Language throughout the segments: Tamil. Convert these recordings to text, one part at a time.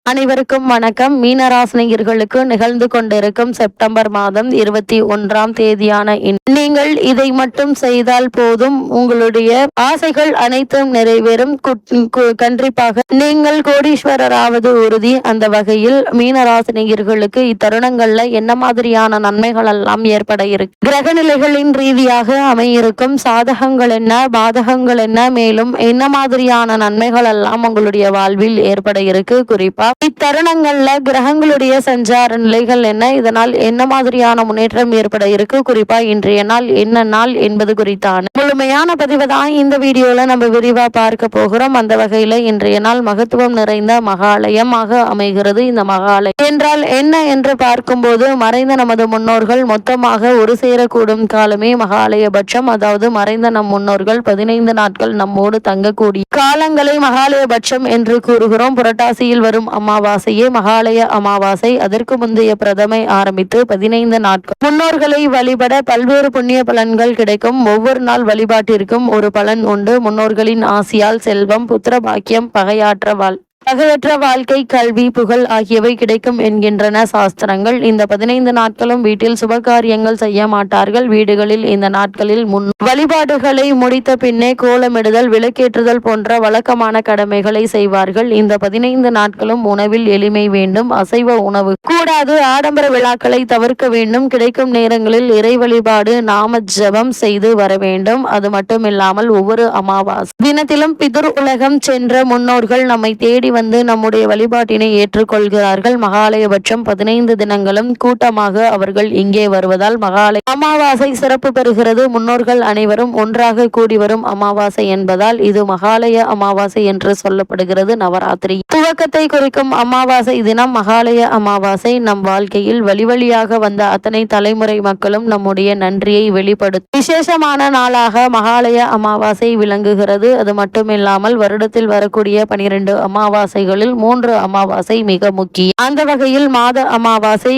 அனைவருக்கும் வணக்கம். மீனராசினியர்களுக்கு நிகழ்ந்து கொண்டிருக்கும் செப்டம்பர் மாதம் 21ஆம் தேதியான நீங்கள் இதை மட்டும் செய்தால் போதும், உங்களுடைய ஆசைகள் அனைத்தும் நிறைவேறும். கண்டிப்பாக நீங்கள் கோடீஸ்வரராவது உறுதி. அந்த வகையில் மீனராசினியர்களுக்கு இத்தருணங்கள்ல என்ன மாதிரியான நன்மைகள் எல்லாம் ஏற்பட இருக்கு, கிரக நிலைகளின் ரீதியாக அமையிருக்கும் சாதகங்கள் என்ன, பாதகங்கள் என்ன, மேலும் என்ன மாதிரியான நன்மைகள் எல்லாம் உங்களுடைய வாழ்வில் ஏற்பட இருக்கு. குறிப்பா இத்தருணங்கள்ல கிரகங்களுடைய சஞ்சார நிலைகள் என்ன, இதனால் என்ன மாதிரியான முன்னேற்றம் ஏற்பட இருக்கு, குறிப்பா இன்றைய நாள் என்ன நாள் என்பது குறித்தான முழுமையான பதிவை தான் இந்த வீடியோல நம்ம விரிவா பார்க்க போகிறோம். அந்த வகையில இன்றைய நாள் மகத்துவம் நிறைந்த மகாலயமாக அமைகிறது. இந்த மகாலயம் என்றால் என்ன என்று பார்க்கும்போது, மறைந்த நமது முன்னோர்கள் மொத்தமாக ஒரு சேரக்கூடும் காலமே மகாலயபட்சம். அதாவது மறைந்த நம் முன்னோர்கள் 15 நாட்கள் நம்மோடு தங்கக்கூடிய காலங்களை மகாலயபட்சம் என்று கூறுகிறோம். புரட்டாசியில் வரும் அமாவாசையே மகாலய அமாவாசை. அதற்கு முந்தைய பிரதமை ஆரம்பித்து 15 நாட்கள் முன்னோர்களை வழிபட பல்வேறு புண்ணிய பலன்கள் கிடைக்கும். ஒவ்வொரு நாள் வழிபாட்டிற்கும் ஒரு பலன் உண்டு. முன்னோர்களின் ஆசியால் செல்வம், புத்திர பாக்கியம், பகையற்ற வாழ்க்கை, கல்வி, புகழ் ஆகியவை கிடைக்கும் என்கின்றன சாஸ்திரங்கள். இந்த 15 நாட்களும் வீட்டில் சுபகாரியங்கள் செய்ய மாட்டார்கள். வீடுகளில் இந்த நாட்களில் வழிபாடுகளை முடித்த பின்னே கோலமிடுதல், விளக்கேற்றுதல் போன்ற வழக்கமான கடமைகளை செய்வார்கள். இந்த 15 நாட்களும் உணவில் எளிமை வேண்டும். அசைவ உணவு கூடாது. ஆடம்பர விழாக்களை தவிர்க்க வேண்டும். கிடைக்கும் நேரங்களில் இறை வழிபாடு, நாம ஜபம் செய்து வர வேண்டும். அது மட்டுமில்லாமல் ஒவ்வொரு அமாவாசை தினத்திலும் பிதுர் உலகம் சென்ற முன்னோர்கள் நம்மை தேடி வந்து நம்முடைய வழிபாட்டினை ஏற்றுக்கொள்கிறார்கள். மகாலயபட்சம் 15 தினங்களும் கூட்டமாக அவர்கள் இங்கே வருவதால் மகாலய அமாவாசை சிறப்பு பெறுகிறது. முன்னோர்கள் அனைவரும் ஒன்றாக கூடி வரும் அமாவாசை என்பதால் இது மகாலய அமாவாசை என்று சொல்லப்படுகிறது. நவராத்திரி துவக்கத்தை குறிக்கும் அமாவாசை தினம் மகாலய அமாவாசை. நம் வாழ்க்கையில் வழியாக வந்த அத்தனை தலைமுறை மக்களும் நம்முடைய நன்றியை வெளிப்படுத்தும் விசேஷமான நாளாக மகாலய அமாவாசை விளங்குகிறது. அது மட்டுமில்லாமல் வருடத்தில் வரக்கூடிய 12 அமாவாசைகளில் 3 அமாவாசை மிக முக்கியம். அந்த வகையில் மாத அமாவாசை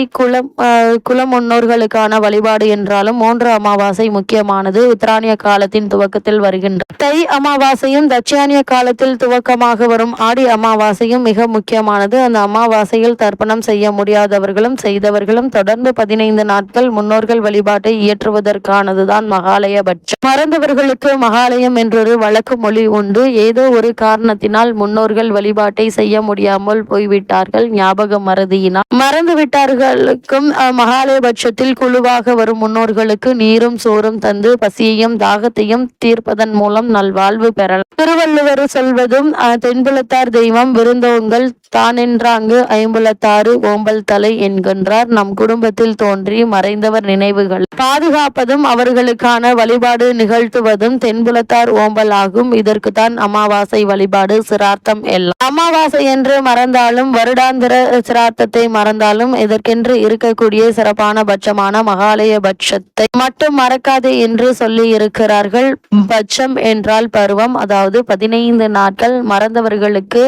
குல முன்னோர்களுக்கான வழிபாடு என்றாலும் 3 அமாவாசை முக்கியமானது. உத்தராணிய காலத்தின் துவக்கத்தில் வருகின்ற தை அமாவாசையும் தட்சியானிய காலத்தில் துவக்கமாக வரும் ஆடி அமாவாசையும் மிக முக்கியமானது. அந்த அமாவாசையில் தர்ப்பணம் செய்ய முடியாதவர்களும் செய்தவர்களும் தொடர்ந்து 15 நாட்கள் முன்னோர்கள் வழிபாட்டை இயற்றுவதற்கானதுதான் மகாலயபட்சம். மறந்தவர்களுக்கு மகாலயம் என்றொரு வழக்கு மொழி உண்டு. ஏதோ ஒரு காரணத்தினால் முன்னோர்கள் வழிபாட்டை செய்ய முடியாமல் போய்விட்டார்கள். ஞாபக மறதியினால் மறந்து விட்டார்களுக்கும் மகாலயபட்சத்தில் குழுவாக வரும் முன்னோர்களுக்கு நீரும் சோறும் தந்து பசியையும் தாகத்தையும் தீர்ப்பதன் மூலம் நல்வாழ்வு பெறலாம். திருவள்ளுவர் சொல்வதும் தென்புலத்தார் தெய்வம் விருந்தோங்கள் தானென்றாங்கு ஐம்புலத்தாறு ஓம்பல் தலை என்கின்றார். நம் குடும்பத்தில் தோன்றி மறைந்தவர் நினைவுகள் பாதுகாப்பதும் அவர்களுக்கான வழிபாடு நிகழ்த்துவதும் தென்புலத்தார் ஓம்பல் ஆகும். இதற்குத்தான் அமாவாசை வழிபாடு, சிரார்த்தம் எல்லாம். அமாவாசை என்று மறந்தாலும், வருடாந்திர சிரார்த்தத்தை மறந்தாலும், இதற்கென்று இருக்கக்கூடிய சிறப்பான பட்சமான மகாலய பட்சத்தை மட்டும் மறக்காதே என்று சொல்லி இருக்கிறார்கள். பட்சம் என்றால் பருவம், அதாவது 15 நாட்கள். மறந்தவர்களுக்கு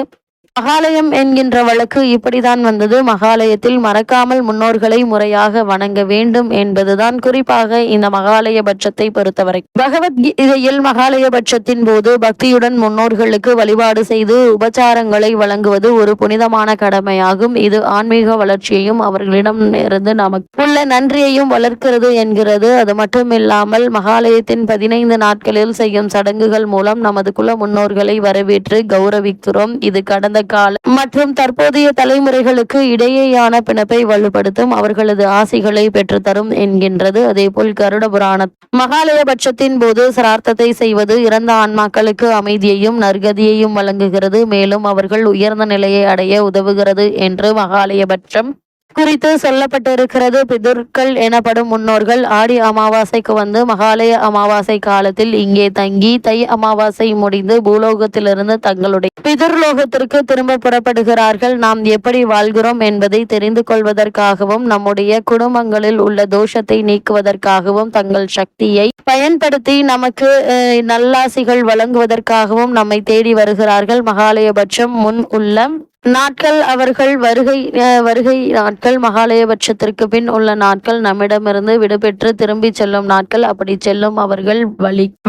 மகாலயம் என்கின்ற வழக்கு இப்படிதான் வந்தது. மகாலயத்தில் மறக்காமல் முன்னோர்களை முறையாக வணங்க வேண்டும் என்பதுதான் குறிப்பாக இந்த மகாலய பட்சத்தை பொறுத்தவரை. பகவத்கீதையில் மகாலய பட்சத்தின் போது பக்தியுடன் முன்னோர்களுக்கு வழிபாடு செய்து உபச்சாரங்களை வழங்குவது ஒரு புனிதமான கடமையாகும். இது ஆன்மீக வளர்ச்சியையும் அவர்களிடம் இருந்து நமக்கு உள்ள நன்றியையும் வளர்க்கிறது என்கிறது. அது மட்டுமில்லாமல் மகாலயத்தின் 15 நாட்களில் செய்யும் சடங்குகள் மூலம் நமது குல முன்னோர்களை வரவேற்று கௌரவிக்கிறோம். இது கடந்த கால மற்றும் தற்போதைய தலைமுறைகளுக்கு இடையேயான பிணைப்பை வலுப்படுத்தும், அவர்களது ஆசிகளை பெற்றுத்தரும் என்கின்றது. அதேபோல் கருட புராண மகாலய பட்சத்தின் போது சிரார்த்தத்தை செய்வது இறந்த ஆன்மாக்களுக்கு அமைதியையும் நற்கதியையும் வழங்குகிறது. மேலும் அவர்கள் உயர்ந்த நிலையை அடைய உதவுகிறது என்று மகாலய பட்சம் குறித்து சொல்லப்பட்டிருக்கிறது. பிதுர்கள் எனப்படும் முன்னோர்கள் ஆடி அமாவாசைக்கு வந்து மகாலய அமாவாசை காலத்தில் இங்கே தங்கி தை அமாவாசை முடிந்து பூலோகத்திலிருந்து தங்களுடைய பிதுர்லோகத்திற்கு திரும்ப புறப்படுகிறார்கள். நாம் எப்படி வாழ்கிறோம் என்பதை தெரிந்து கொள்வதற்காகவும் நம்முடைய குடும்பங்களில் உள்ள தோஷத்தை நீக்குவதற்காகவும் தங்கள் சக்தியை பயன்படுத்தி நமக்கு நல்லாசிகள் வழங்குவதற்காகவும் நம்மை தேடி வருகிறார்கள். மகாலயபட்சம் முன் உள்ள நாட்கள் அவர்கள் வருகை நாட்கள், மகாலயபட்சத்திற்கு பின் உள்ள நாட்கள், நம்மிடமிருந்து விடுபெற்று திரும்பி செல்லும் நாட்கள். அப்படி செல்லும் அவர்கள்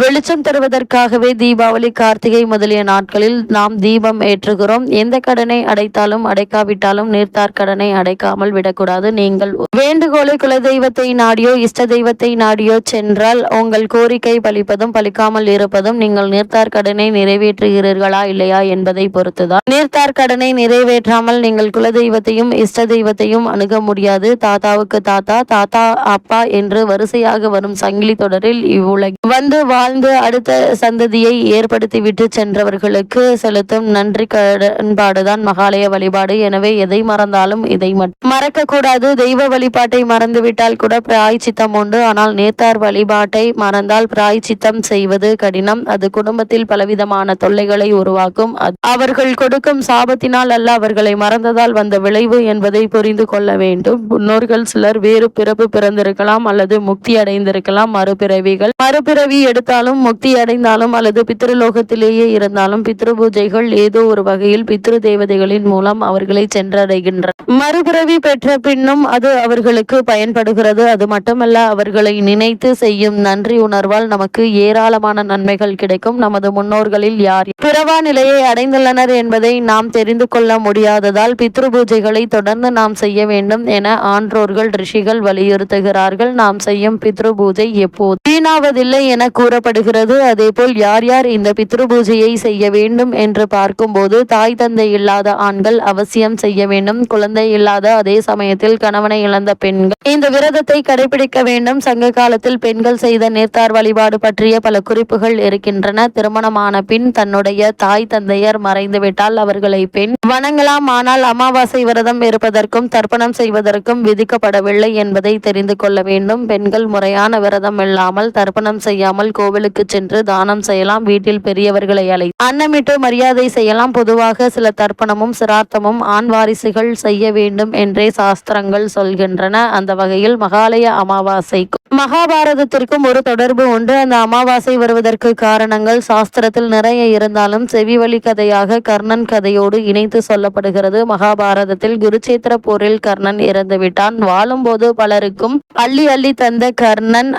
வெளிச்சம் தருவதற்காகவே தீபாவளி, கார்த்திகை முதலிய நாட்களில் நாம் தீபம் ஏற்றுகிறோம். எந்த கடனை அடைத்தாலும் அடைக்காவிட்டாலும் நீர்த்தார் கடனை அடைக்காமல் விடக்கூடாது. நீங்கள் வேண்டுகோளை குலதெய்வத்தை நாடியோ இஷ்ட தெய்வத்தை நாடியோ சென்றால் உங்கள் கோரிக்கை பலிப்பதும் பலிக்காமல் இருப்பதும் நீங்கள் நீர்த்தார் கடனை நிறைவேற்றுகிறீர்களா இல்லையா என்பதை பொறுத்துதான். நீர்த்தார் கடனை நிறைவேற்றாமல் நீங்கள் குலதெய்வத்தையும் இஷ்ட தெய்வத்தையும் அணுக முடியாது. தாத்தாவுக்கு தாத்தா, தாத்தா அப்பா என்று வரிசையாக வரும் சங்கிலி தொடரில் இவ்வுலகில் வந்து வாழ்ந்து அடுத்த சந்ததியை ஏற்படுத்திவிட்டு சென்றவர்களுக்கு செலுத்தும் நன்றி கடன்பாடுதான் மகாலய வழிபாடு. எனவே எதை மறந்தாலும் இதை மறக்க கூடாது. தெய்வ வழிபாட்டை மறந்துவிட்டால் கூட பிராய்ச்சித்தம் உண்டு. ஆனால் நேர்த்தார் வழிபாட்டை மறந்தால் பிராய்ச்சித்தம் செய்வது கடினம். அது குடும்பத்தில் பலவிதமான தொல்லைகளை உருவாக்கும். அவர்கள் கொடுக்கும் சாபத்தினால் அல்ல, அவர்களை மறந்ததால் வந்த விளைவு என்பதை புரிந்து கொள்ள வேண்டும். முன்னோர்கள் சிலர் வேறு பிறப்பு பிறந்திருக்கலாம் அல்லது முக்தி அடைந்திருக்கலாம். மறுபிறவி எடுத்தாலும் முக்தி அடைந்தாலும் அல்லது பித்ருலோகத்திலேயே இருந்தாலும் பித்ரு பூஜைகள் ஏதோ ஒரு வகையில் பித்ரு தேவதைகளின் மூலம் அவர்களை சென்றடைகின்றன. மறுபிறவி பெற்ற பின்னும் அது அவர்களுக்கு பயன்படுகிறது. அது மட்டுமல்ல, அவர்களை நினைத்து செய்யும் நன்றி உணர்வால் நமக்கு ஏராளமான நன்மைகள் கிடைக்கும். நமது முன்னோர்களில் யார் பிறவா நிலையை அடைந்துள்ளனர் என்பதை நாம் தெரிந்து கொள்ள முடியாததால் பித்ரு பூஜைகளை தொடர்ந்து நாம் செய்ய வேண்டும் என ஆன்றோர்கள் ரிஷிகள் வலியுறுத்துகிறார்கள். நாம் செய்யும் பித்ரு பூஜை எப்போது வீணாவதில்லை என கூறப்படுகிறது. அதேபோல் யார் யார் இந்த பித்ரு பூஜையை செய்ய வேண்டும் என்று பார்க்கும்போது, தாய் தந்தை இல்லாத ஆண்கள் அவசியம் செய்ய வேண்டும். குழந்தை இல்லாத அதே சமயத்தில் கணவனை இழந்த பெண்கள் இந்த விரதத்தை கடைபிடிக்க வேண்டும். சங்க காலத்தில் பெண்கள் செய்த நேர்த்தார் வழிபாடு பற்றிய பல குறிப்புகள் இருக்கின்றன. திருமணமான பின் தன்னுடைய தாய் தந்தையர் மறைந்துவிட்டால் அவர்களை பெண் வணங்கலாம். ஆனால் அமாவாசை விரதம் இருப்பதற்கும் தர்ப்பணம் செய்வதற்கும் விதிக்கப்படவில்லை என்பதை தெரிந்து கொள்ள வேண்டும். பெண்கள் முறையான விரதம் இல்லாமல் தர்ப்பணம் செய்யாமல் கோவிலுக்கு சென்று தானம் செய்யலாம். வீட்டில் பெரியவர்களை அன்னமிட்டு மரியாதை செய்யலாம். பொதுவாக சில தர்ப்பணமும் சிரார்த்தமும் ஆண் வாரிசுகள் செய்ய வேண்டும் என்றே சாஸ்திரங்கள் சொல்கின்றன. அந்த வகையில் மகாலய அமாவாசைக்கும் மகாபாரதத்திற்கும் ஒரு தொடர்பு உண்டு. அந்த அமாவாசை வருவதற்கு காரணங்கள் சாஸ்திரத்தில் நிறைய இருந்தாலும் செவிவழி கதையாக கர்ணன் கதையோடு இணைத்து சொல்லப்படுகிறது. மகாபாரதத்தில் குருச்சேத்திர போரில் கர்ணன் இறந்துவிட்டான். வாழும்போது பலருக்கும் அள்ளி அள்ளி தந்த கர்ணன்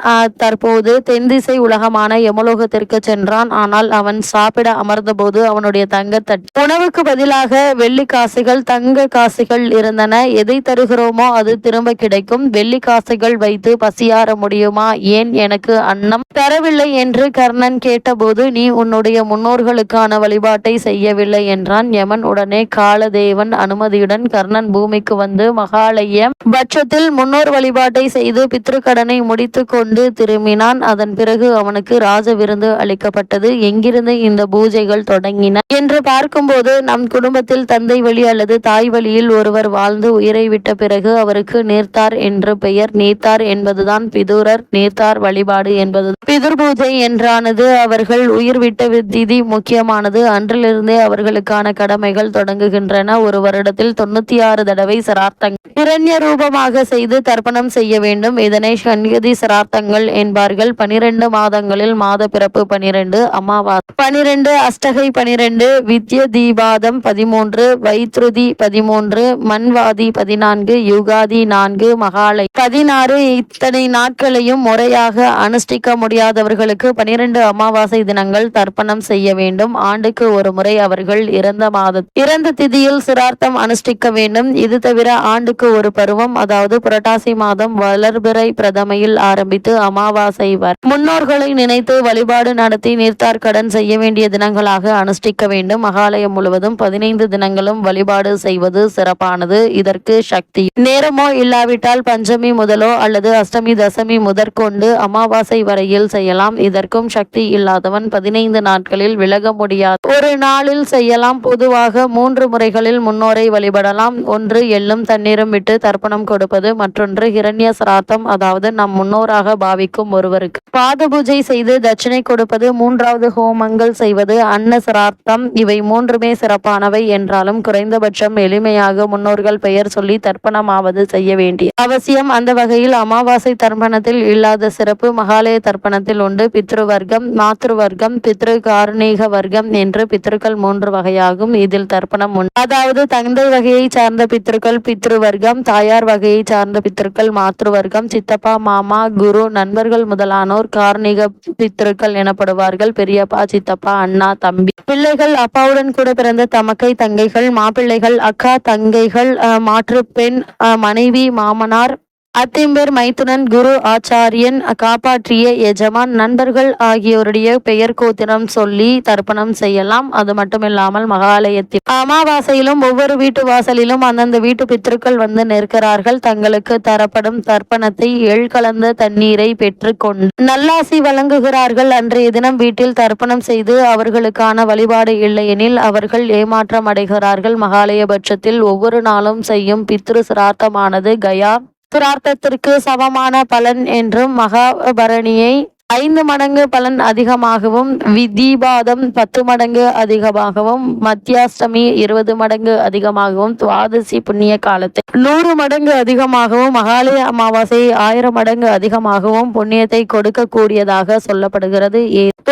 தற்போது தென்திசை உலகமான யமலோகத்திற்கு சென்றான். ஆனால் அவன் சாப்பிட அமர்ந்த போது அவனுடைய தங்கத்தட்டு உணவுக்கு பதிலாக வெள்ளி காசுகள், தங்க காசுகள் இருந்தன. எதை தருகிறோமோ அது திரும்ப கிடைக்கும். வெள்ளி காசுகள் வைத்து பசியார முடியுமா? ஏன் எனக்கு அன்னம் தரவில்லை என்று கர்ணன் கேட்டபோது, நீ உன்னுடைய முன்னோர்களுக்கான வழிபாட்டை செய்யவில்லை என்றான். யமன் உடனே காலதேவன் அனுமதியுடன் கர்ணன் பூமிக்கு வந்து மகாலய பட்சத்தில் முன்னோர் வழிபாட்டை செய்து பித்ரு கடனை முடித்து கொண்டு திரும்பினான். அதன் பிறகு அவனுக்கு ராஜ விருந்து அளிக்கப்பட்டது. எங்கிருந்து இந்த பூஜைகள் தொடங்கின என்று பார்க்கும்போது, நம் குடும்பத்தில் தந்தை வழி அல்லது தாய் வழியில் ஒருவர் வாழ்ந்து உயிரை விட்ட பிறகு அவருக்கு நீர்த்தார் என்று பெயர். நீர்த்தார் என்பதுதான் பிதுரர். நீர்த்தார் வழிபாடு என்பது பிதுர் பூஜை என்றானது. அவர்கள் உயிர் விட்ட திதி முக்கியமானது. அன்றிலிருந்தே அவர்களுக்கான கடமைகள் தொடங்குகின்றன. ஒரு வருடத்தில் 96 தடவை சிரார்த்தங்கள் இரண்ய ரூபமாக செய்து தர்ப்பணம் செய்ய வேண்டும். இதனை சண்யதி சிரார்த்தங்கள் என்பார்கள். 12 மாதங்களில் மாத பிறப்பு 12, அமாவாசை 12, அஷ்டகை 12, வித்ய தீபாதம் 13, வைத்ருதி 13, மன்வாதி 14, யுகாதி 4, மகாலை 16. இத்தனை நாட்களையும் முறையாக அனுஷ்டிக்க முடியாதவர்களுக்கு 12 அமாவாசை தினங்கள் தர்ப்பணம் செய்ய வேண்டும். ஆண்டுக்கு ஒரு முறை அவர்கள் இறந்த திதியில் சிரார்த்தம் அனுஷ்டிக்க வேண்டும். இது தவிர ஆண்டுக்கு ஒரு பருவம், அதாவது புரட்டாசி மாதம் வளர்பிறை பிரதமையில் ஆரம்பித்து அமாவாசை வரை முன்னோர்களை நினைத்து வழிபாடு நடத்தி நீர்த்தார் கடன் செய்ய வேண்டிய தினங்களாக அனுஷ்டிக்க வேண்டும். மகாலயம் முழுவதும் 15 தினங்களும் வழிபாடு செய்வது சிறப்பானது. இதற்கு சக்தி நேரமோ இல்லாவிட்டால் பஞ்சமி முதலோ அல்லது அஷ்டமி தசமி முதற்கொண்டு அமாவாசை வரையில் செய்யலாம். இதற்கும் சக்தி இல்லாதவன் 15 நாட்களில் விலக முடியாது ஒரு நாளில் செய்யலாம். பொதுவாக 3 முறைகளில் முன்னோரை வழிபடலாம். ஒன்று எள்ளும் தண்ணீரும் விட்டு தர்ப்பணம் கொடுப்பது, மற்றொன்று ஹிரண்ய சிரார்த்தம், அதாவது நம் முன்னோராக பாவிக்கும் ஒருவருக்கு பாத பூஜை செய்து தட்சிணை கொடுப்பது, 3வது ஹோமங்கள் செய்வது, அன்ன சிரார்த்தம். இவை 3மே சிறப்பானவை என்றாலும் குறைந்தபட்சம் எளிமையாக முன்னோர்கள் பெயர் சொல்லி தர்ப்பணமாவது செய்ய வேண்டிய அவசியம். அந்த வகையில் அமாவாசை தர்ப்பண தர்ப்பணத்தில் இல்லாத சிறப்பு மகாலய தர்ப்பணத்தில் உண்டு. பித்ருவர்க்கம், மாத்ருவர்க்கம், பித்ரு காருணீக வர்க்கம் என்று பித்ருக்கள் 3 வகையாகும். இதில் தர்ப்பணம் உண்டு. அதாவது தந்தை வகையை சார்ந்த பித்ருக்கள் பித்ருவர்க்கம், தாயார் வகையை சார்ந்த பித்ருக்கள் மாத்ருவர்க்கம், சித்தப்பா, மாமா, குரு, நண்பர்கள் முதலானோர் காருணிக பித்ருக்கள் எனப்படுவார்கள். பெரியப்பா, சித்தப்பா, அண்ணா, தம்பி, பிள்ளைகள், அப்பாவுடன் கூட பிறந்த தமக்கை, தங்கைகள், மாப்பிள்ளைகள், அக்கா, தங்கைகள், மாற்று பெண், மனைவி, மாமனார், அத்திம்பேர், மைத்துனன், குரு, ஆச்சாரியன், காப்பாற்றிய எஜமான், நண்பர்கள் ஆகியோருடைய பெயர் கோத்திரம் சொல்லி தர்ப்பணம் செய்யலாம். அது மட்டுமில்லாமல் மகாலயத்தில் அமாவாசையிலும் ஒவ்வொரு வீட்டு வாசலிலும் அந்தந்த வீட்டு பித்ருக்கள் வந்து நிற்கிறார்கள். தங்களுக்கு தரப்படும் தர்ப்பணத்தை கலந்த தண்ணீரை பெற்று கொண்டு நல்லாசி வழங்குகிறார்கள். அன்றைய தினம் வீட்டில் தர்ப்பணம் செய்து அவர்களுக்கான வழிபாடு இல்லையெனில் அவர்கள் ஏமாற்றம் அடைகிறார்கள். மகாலய பட்சத்தில் ஒவ்வொரு நாளும் செய்யும் பித்ரு சிரார்த்தமானது கயா சிரார்த்தத்திற்கு சமமான பலன் என்றும், மகாபரணியை 5 மடங்கு பலன் அதிகமாகவும், தீபாதம் 10 மடங்கு அதிகமாகவும், மத்தியாஷ்டமி 20 மடங்கு அதிகமாகவும், துவாதசி புண்ணிய காலத்தை 100 மடங்கு அதிகமாகவும், மகாலய அமாவாசை 1000 மடங்கு அதிகமாகவும் புண்ணியத்தை கொடுக்க கூடியதாக சொல்லப்படுகிறது.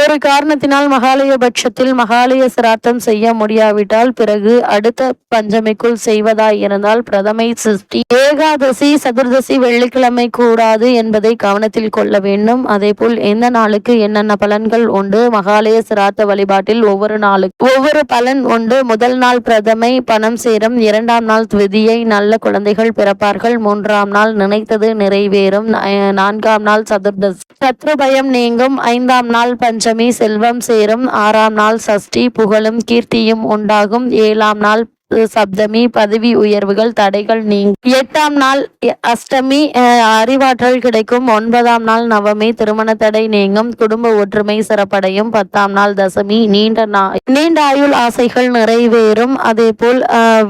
ஒரு காரணத்தினால் மகாலய பட்சத்தில் மகாலய சிரார்த்தம் செய்ய முடியாவிட்டால் பிறகு அடுத்த பஞ்சமிக்குள் செய்வதாய் இருந்தால் பிரதமை, சிருஷ்டி, ஏகாதசி, சதுர்தசி, வெள்ளிக்கிழமை கூடாது என்பதை கவனத்தில் கொள்ள வேண்டும். அதேபோல் எந்த நாளுக்கு என்னென்ன பலன்கள் உண்டு? மகாலய சிராத்த வழிபாட்டில் ஒவ்வொரு நாளுக்கு ஒவ்வொரு பலன் உண்டு. முதல் நாள் பிரதமை, பணம் சேரும். 2ஆம் நாள் த்விதியை, நல்ல குழந்தைகள் பிறப்பார்கள். 3ஆம் நாள் நினைத்தது நிறைவேறும். 4ஆம் நாள் சதுர்தசி, சத்ரு பயம் நீங்கும். 5ஆம் நாள் பஞ்சமி, செல்வம் சேரும். 6ஆம் நாள் சஷ்டி, புகழும் கீர்த்தியும் உண்டாகும். 7ஆம் நாள் சப்தமி, பதவி உயர்வுகள், தடைகள் நீங்கும். 8ஆம் நாள் அஷ்டமி, அறிவாற்றல் கிடைக்கும். 9ஆம் நாள் நவமி, திருமண தடை நீங்கும், குடும்ப ஒற்றுமை சிறப்படையும். 10ஆம் நாள் தசமி, நீண்ட ஆயுள் ஆசைகள் நிறைவேறும். அதே போல்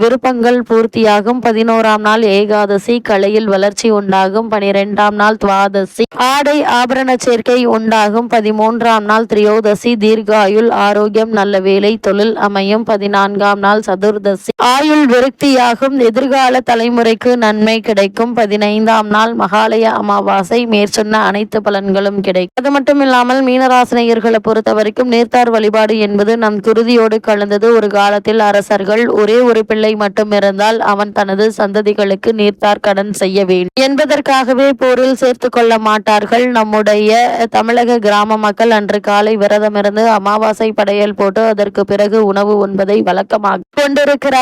விருப்பங்கள் பூர்த்தியாகும். 11ஆம் நாள் ஏகாதசி, கலையில் வளர்ச்சி உண்டாகும். 12ஆம் நாள் துவாதசி, ஆடை ஆபரண சேர்க்கை உண்டாகும். 13ஆம் நாள் திரியோதசி, தீர்காயுள், ஆரோக்கியம், நல்ல வேலை, தொழில் அமையும். 14ஆம் நாள் சதுர்தசி, ஆயுள் விருத்தியாகும். எதிர்கால தலைமுறைக்கு நன்மை கிடைக்கும். 15ஆம் நாள் மகாலய அமாவாசை, மேற்சொன்ன அனைத்து பலன்களும் கிடைக்கும். அது மட்டும் இல்லாமல் மீனராசினியர்களை பொறுத்த வரைக்கும் நேர்த்தார் வழிபாடு என்பது நம் குருதியோடு கலந்தது. ஒரு காலத்தில் அரசர்கள் ஒரே ஒரு பிள்ளை மட்டும் இருந்தால் அவன் தனது சந்ததிகளுக்கு நீர்த்தார் கடன் செய்ய வேண்டும் என்பதற்காகவே போரில் சேர்த்து கொள்ள மாட்டார்கள். நம்முடைய தமிழக கிராம மக்கள் அன்று காலை விரதமிருந்து அமாவாசை படையல் போட்டு அதற்கு பிறகு உணவு உண்பதை வழக்கமாக கொண்டிருக்கிறார்கள்.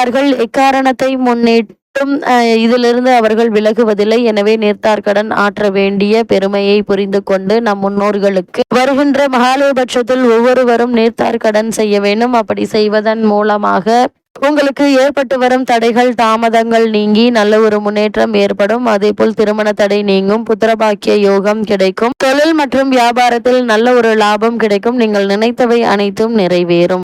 எக்காரணத்தை முன்னிட்டும் இதிலிருந்து அவர்கள் விலகுவதில்லை. எனவே நேர்த்தார் கடன் ஆற்ற வேண்டிய பெருமையை புரிந்து கொண்டு நம் முன்னோர்களுக்கு வருகின்ற மகாலய பட்சத்தில் ஒவ்வொருவரும் நேர்த்தார் கடன் செய்ய வேண்டும். அப்படி செய்வதன் மூலமாக உங்களுக்கு ஏற்பட்டு வரும் தடைகள், தாமதங்கள் நீங்கி நல்ல ஒரு முன்னேற்றம் ஏற்படும். அதேபோல் திருமண தடை நீங்கும். புத்திரபாக்கிய யோகம் கிடைக்கும். தொழில் மற்றும் வியாபாரத்தில் நல்ல ஒரு லாபம் கிடைக்கும். நீங்கள் நினைத்தவை அனைத்தும் நிறைவேறும்.